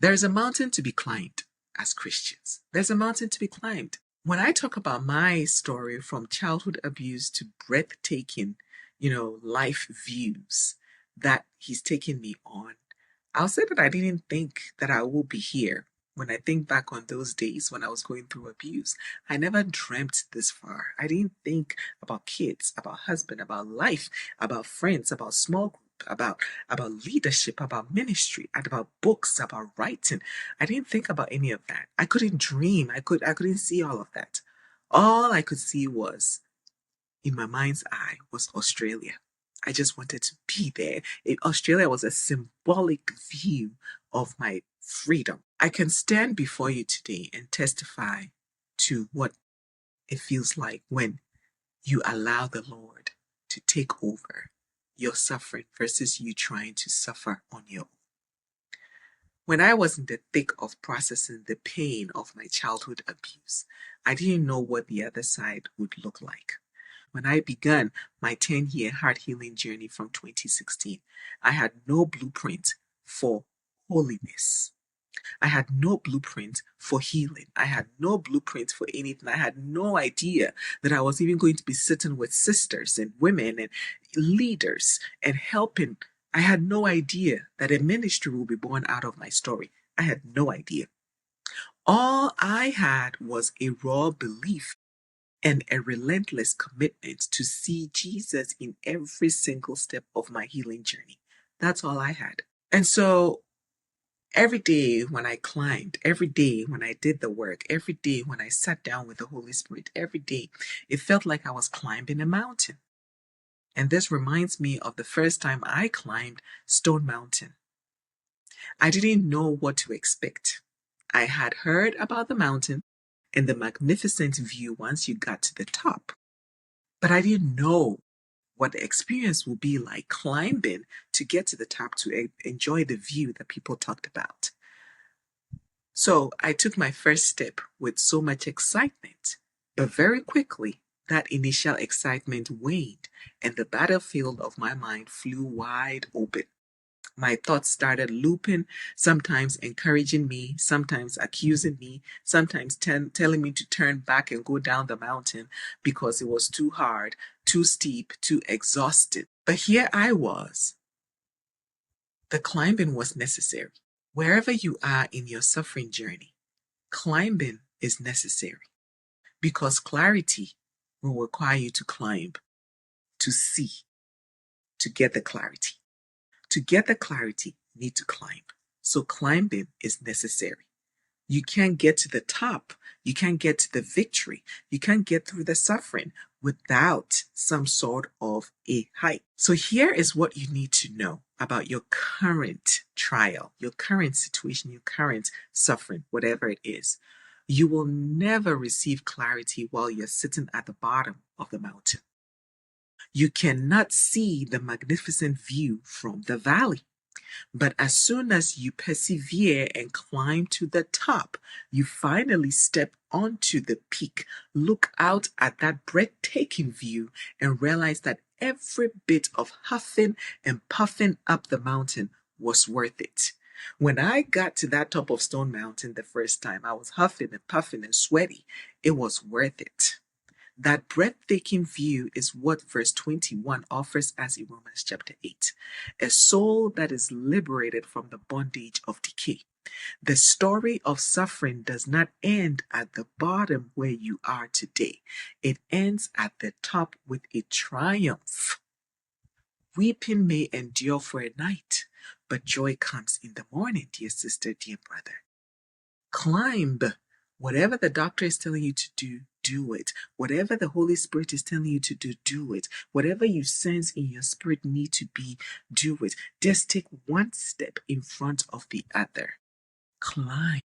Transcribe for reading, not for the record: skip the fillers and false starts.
There's a mountain to be climbed as Christians. There's a mountain to be climbed. When I talk about my story from childhood abuse to breathtaking, life views that he's taken me on, I'll say that I didn't think that I will be here. When I think back on those days when I was going through abuse, I never dreamt this far. I didn't think about kids, about husband, about life, about friends, about small group, about leadership, about ministry, about books, about writing. I didn't think about any of that. I couldn't dream. I couldn't see all of that. All I could see was, in my mind's eye, was Australia. I just wanted to be there. Australia was a symbolic view of my freedom. I can stand before you today and testify to what it feels like when you allow the Lord to take over your suffering versus you trying to suffer on your own. When I was in the thick of processing the pain of my childhood abuse, I didn't know what the other side would look like. When I began my 10-year heart healing journey from 2016, I had no blueprint for holiness. I had no blueprint for healing. I had no blueprint for anything. I had no idea that I was even going to be sitting with sisters and women and leaders and helping. I had no idea that a ministry will be born out of my story. I had no idea. All I had was a raw belief and a relentless commitment to see Jesus in every single step of my healing journey. That's all I had. And so every day when I climbed, every day when I did the work, every day when I sat down with the Holy Spirit, every day, it felt like I was climbing a mountain. And this reminds me of the first time I climbed Stone Mountain. I didn't know what to expect. I had heard about the mountain and the magnificent view once you got to the top, but I didn't know what the experience would be like climbing to get to the top to enjoy the view that people talked about. So I took my first step with so much excitement, but very quickly that initial excitement waned and the battlefield of my mind flew wide open. My thoughts started looping, sometimes encouraging me, sometimes accusing me, sometimes telling me to turn back and go down the mountain because it was too hard, too steep, too exhausted. But here I was. The climbing was necessary. Wherever you are in your suffering journey, climbing is necessary because clarity will require you to climb, to see, to get the clarity. To get the clarity, you need to climb. So climbing is necessary. You can't get to the top. You can't get to the victory. You can't get through the suffering without some sort of a hike. So here is what you need to know about your current trial, your current situation, your current suffering, whatever it is. You will never receive clarity while you're sitting at the bottom of the mountain. You cannot see the magnificent view from the valley. But as soon as you persevere and climb to the top, you finally step onto the peak, look out at that breathtaking view, and realize that every bit of huffing and puffing up the mountain was worth it. When I got to that top of Stone Mountain the first time, I was huffing and puffing and sweaty. It was worth it. That breathtaking view is what verse 21 offers us in Romans chapter 8. A soul that is liberated from the bondage of decay. The story of suffering does not end at the bottom where you are today. It ends at the top with a triumph. Weeping may endure for a night, but joy comes in the morning, dear sister, dear brother. Climb. Whatever the doctor is telling you to do, do it. Whatever the Holy Spirit is telling you to do, do it. Whatever you sense in your spirit need to be, do it. Just take one step in front of the other. Climb.